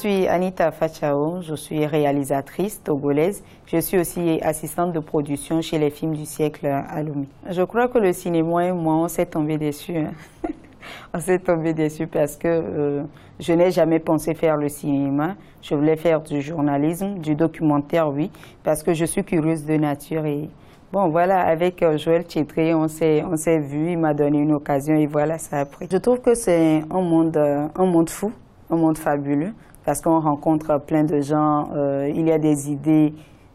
suis Anita Fachao, je suis réalisatrice togolaise. Je suis aussi assistante de production chez les films du siècle à Lomé. Je crois que le cinéma et moi, on s'est tombé dessus. On s'est tombé dessus parce que je n'ai jamais pensé faire le cinéma. Je voulais faire du journalisme, du documentaire, oui, parce que je suis curieuse de nature. Et bon, voilà, avec Joël Tchétré, on s'est vu, il m'a donné une occasion et voilà, ça a pris. Je trouve que c'est un monde fou, un monde fabuleux, parce qu'on rencontre plein de gens, il y a des idées,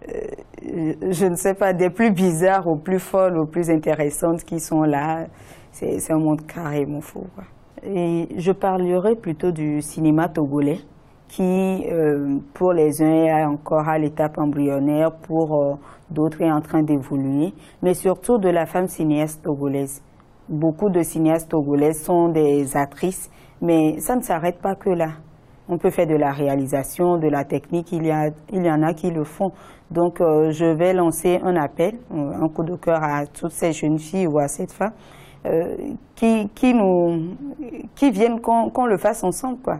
je ne sais pas, des plus bizarres aux plus folles, aux plus intéressantes qui sont là. C'est un monde carrément fou, quoi. Et je parlerai plutôt du cinéma togolais qui, pour les uns, est encore à l'étape embryonnaire, pour d'autres est en train d'évoluer, mais surtout de la femme cinéaste togolaise. Beaucoup de cinéastes togolaises sont des actrices, mais ça ne s'arrête pas que là. On peut faire de la réalisation, de la technique, il y en a qui le font. Donc je vais lancer un appel, un coup de cœur à toutes ces jeunes filles ou à cette femme, qui viennent qu'on le fasse ensemble, quoi.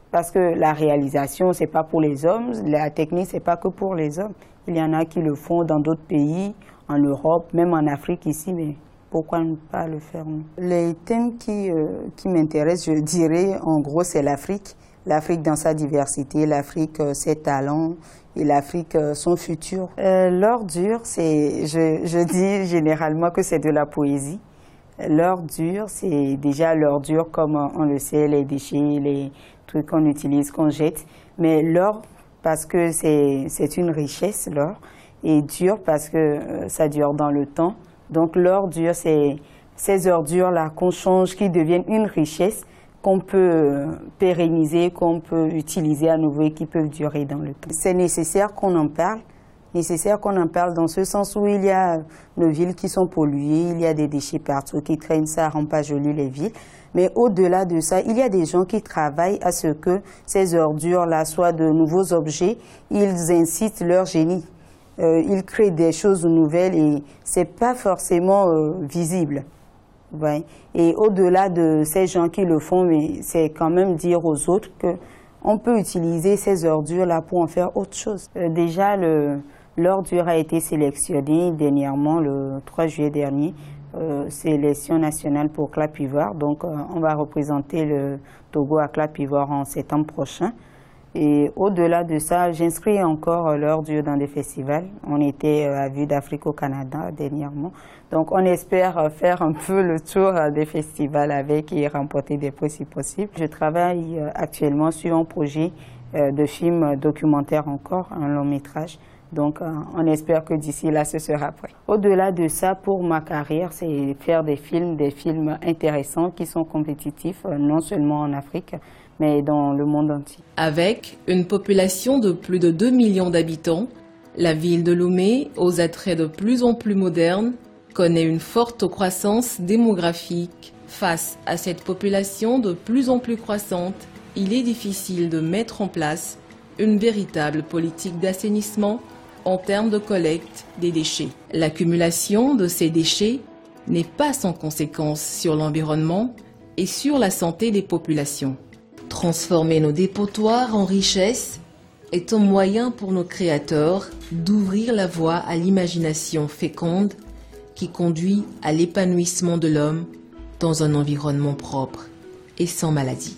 Parce que la réalisation, c'est pas pour les hommes, la technique, c'est pas que pour les hommes. Il y en a qui le font dans d'autres pays, en Europe, même en Afrique ici, mais pourquoi ne pas le faire, nous? Les thèmes qui m'intéressent, je dirais, en gros, c'est l'Afrique. L'Afrique dans sa diversité, l'Afrique, ses talents, et l'Afrique, son futur. L'ordure, je dis généralement que c'est de la poésie. L'ordure, c'est déjà l'ordure comme on le sait, les déchets, les trucs qu'on utilise, qu'on jette. Mais l'or, parce que c'est une richesse, l'or, et dur parce que ça dure dans le temps. Donc l'ordure, c'est ces ordures-là qu'on change, qui deviennent une richesse, qu'on peut pérenniser, qu'on peut utiliser à nouveau et qui peuvent durer dans le temps. C'est nécessaire qu'on en parle. Nécessaire qu'on en parle dans ce sens où il y a nos villes qui sont polluées, il y a des déchets partout qui traînent, ça rend pas joli les villes. Mais au-delà de ça, il y a des gens qui travaillent à ce que ces ordures-là soient de nouveaux objets. Ils incitent leur génie. Ils créent des choses nouvelles et c'est pas forcément visible. Ouais. Et au-delà de ces gens qui le font, mais c'est quand même dire aux autres que on peut utiliser ces ordures-là pour en faire autre chose. Déjà, l'ordure a été sélectionnée dernièrement, le 3 juillet dernier, sélection nationale pour Clap Ivoire. Donc, on va représenter le Togo à Clap Ivoire en septembre prochain. Et au-delà de ça, j'inscris encore l'ordure dans des festivals. On était à Vue d'Afrique au Canada dernièrement. Donc, on espère faire un peu le tour des festivals avec et remporter des prix si possible. Je travaille actuellement sur un projet de film documentaire encore, un long métrage. Donc, on espère que d'ici là, ce sera prêt. Au-delà de ça, pour ma carrière, c'est faire des films intéressants qui sont compétitifs, non seulement en Afrique, mais dans le monde entier. Avec une population de plus de 2 millions d'habitants, la ville de Lomé, aux attraits de plus en plus modernes, connaît une forte croissance démographique. Face à cette population de plus en plus croissante, il est difficile de mettre en place une véritable politique d'assainissement en termes de collecte des déchets. L'accumulation de ces déchets n'est pas sans conséquence sur l'environnement et sur la santé des populations. Transformer nos dépotoirs en richesse est un moyen pour nos créateurs d'ouvrir la voie à l'imagination féconde qui conduit à l'épanouissement de l'homme dans un environnement propre et sans maladie.